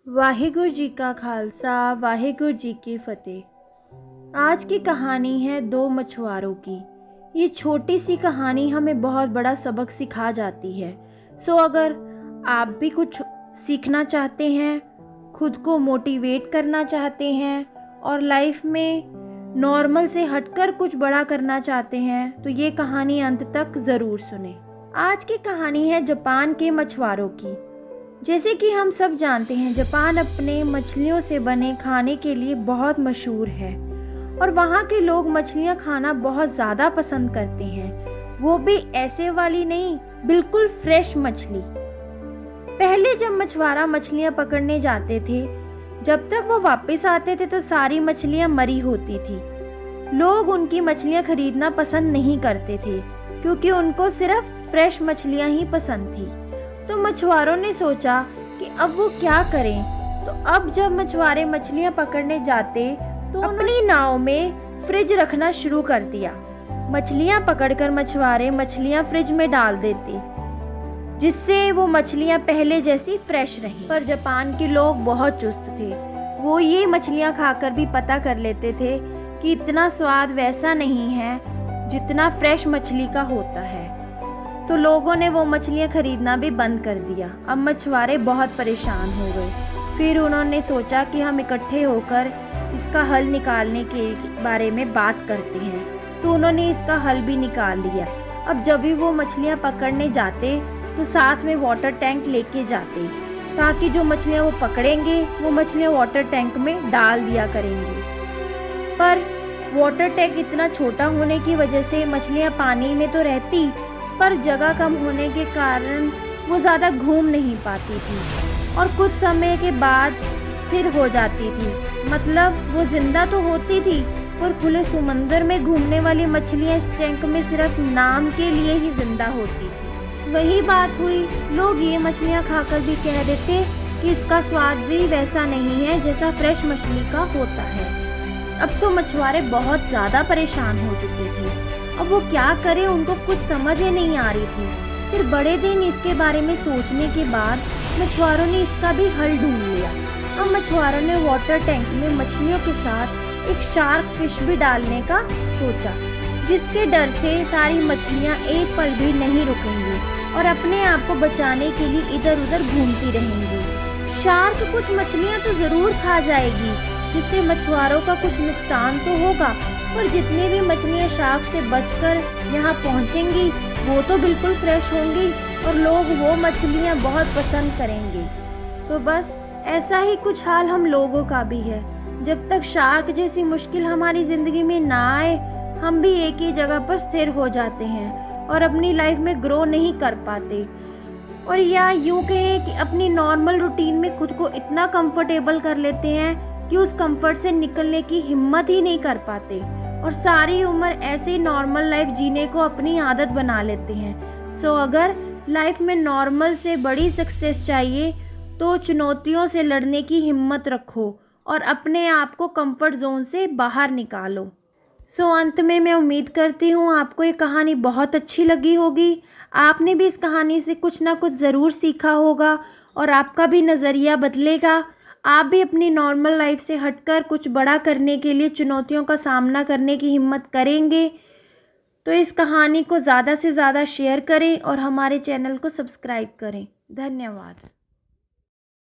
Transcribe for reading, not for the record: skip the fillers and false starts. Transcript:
वाहिगुरु जी का खालसा वाहिगुरु जी की फतेह। आज की कहानी है दो मछुआरों की। ये छोटी सी कहानी हमें बहुत बड़ा सबक सिखा जाती है। सो अगर आप भी कुछ सीखना चाहते हैं, खुद को मोटिवेट करना चाहते हैं और लाइफ में नॉर्मल से हटकर कुछ बड़ा करना चाहते हैं तो ये कहानी अंत तक ज़रूर सुने। आज की कहानी है जापान के मछुआरों की। जैसे कि हम सब जानते हैं, जापान अपने मछलियों से बने खाने के लिए बहुत मशहूर है और वहाँ के लोग मछलियाँ खाना बहुत ज़्यादा पसंद करते हैं। वो भी ऐसे वाली नहीं, बिल्कुल फ्रेश मछली। पहले जब मछुआरा मछलियाँ पकड़ने जाते थे, जब तक वो वापस आते थे तो सारी मछलियाँ मरी होती थी। लोग उनकी मछलियाँ खरीदना पसंद नहीं करते थे क्योंकि उनको सिर्फ फ्रेश मछलियाँ ही पसंद थी। तो मछुआरों ने सोचा कि अब वो क्या करें। तो अब जब मछुआरे मछलियां पकड़ने जाते तो अपनी नाव में फ्रिज रखना शुरू कर दिया। मछलियां पकड़कर मछुआरे मछलियां फ्रिज में डाल देते, जिससे वो मछलियां पहले जैसी फ्रेश रहीं। पर जापान के लोग बहुत चुस्त थे। वो ये मछलियां खाकर भी पता कर लेते थे कि इतना स्वाद वैसा नहीं है जितना फ्रेश मछली का होता है। तो लोगों ने वो मछलियाँ खरीदना भी बंद कर दिया। अब मछुआरे बहुत परेशान हो गए। फिर उन्होंने सोचा कि हम इकट्ठे होकर इसका हल निकालने के बारे में बात करते हैं। तो उन्होंने इसका हल भी निकाल लिया। अब जब भी वो मछलियाँ पकड़ने जाते तो साथ में वाटर टैंक लेके जाते, ताकि जो मछलियाँ वो पकड़ेंगे वो मछलियाँ वाटर टैंक में डाल दिया करेंगे। पर वाटर टैंक इतना छोटा होने की वजह से मछलियाँ पानी में तो रहती, पर जगह कम होने के कारण वो ज़्यादा घूम नहीं पाती थी और कुछ समय के बाद फिर हो जाती थी। मतलब वो जिंदा तो होती थी, पर खुले समंदर में घूमने वाली मछलियाँ इस टैंक में सिर्फ नाम के लिए ही जिंदा होती थी। वही बात हुई, लोग ये मछलियाँ खाकर भी कह देते कि इसका स्वाद भी वैसा नहीं है जैसा फ्रेश मछली का होता है। अब तो मछुआरे बहुत ज़्यादा परेशान हो चुके थे। अब वो क्या करे, उनको कुछ समझ ही नहीं आ रही थी। फिर बड़े दिन इसके बारे में सोचने के बाद मछुआरों ने इसका भी हल ढूंढ लिया। अब मछुआरों ने वाटर टैंक में मछलियों के साथ एक शार्क फिश भी डालने का सोचा, जिसके डर से सारी मछलियां एक पल भी नहीं रुकेंगी और अपने आप को बचाने के लिए इधर उधर घूमती रहेंगी। शार्क कुछ मछलियां तो जरूर खा जाएगी, जिससे मछुआरों का कुछ नुकसान तो होगा, पर जितनी भी मछलियाँ शार्क से बचकर यहाँ पहुँचेंगी वो तो बिल्कुल फ्रेश होंगी और लोग वो मछलियाँ बहुत पसंद करेंगे। तो बस ऐसा ही कुछ हाल हम लोगों का भी है। जब तक शार्क जैसी मुश्किल हमारी ज़िंदगी में ना आए, हम भी एक ही जगह पर स्थिर हो जाते हैं और अपनी लाइफ में ग्रो नहीं कर पाते, और या यूँ कहें कि अपनी नॉर्मल रूटीन में खुद को इतना कंफर्टेबल कर लेते हैं कि उस कंफर्ट से निकलने की हिम्मत ही नहीं कर पाते और सारी उम्र ऐसे नॉर्मल लाइफ जीने को अपनी आदत बना लेते हैं। सो अगर लाइफ में नॉर्मल से बड़ी सक्सेस चाहिए तो चुनौतियों से लड़ने की हिम्मत रखो और अपने आप को कंफर्ट जोन से बाहर निकालो। सो अंत में मैं उम्मीद करती हूँ आपको ये कहानी बहुत अच्छी लगी होगी। आपने भी इस कहानी से कुछ ना कुछ ज़रूर सीखा होगा और आपका भी नज़रिया बदलेगा। आप भी अपनी नॉर्मल लाइफ से हटकर कुछ बड़ा करने के लिए चुनौतियों का सामना करने की हिम्मत करेंगे। तो इस कहानी को ज़्यादा से ज़्यादा शेयर करें और हमारे चैनल को सब्सक्राइब करें। धन्यवाद।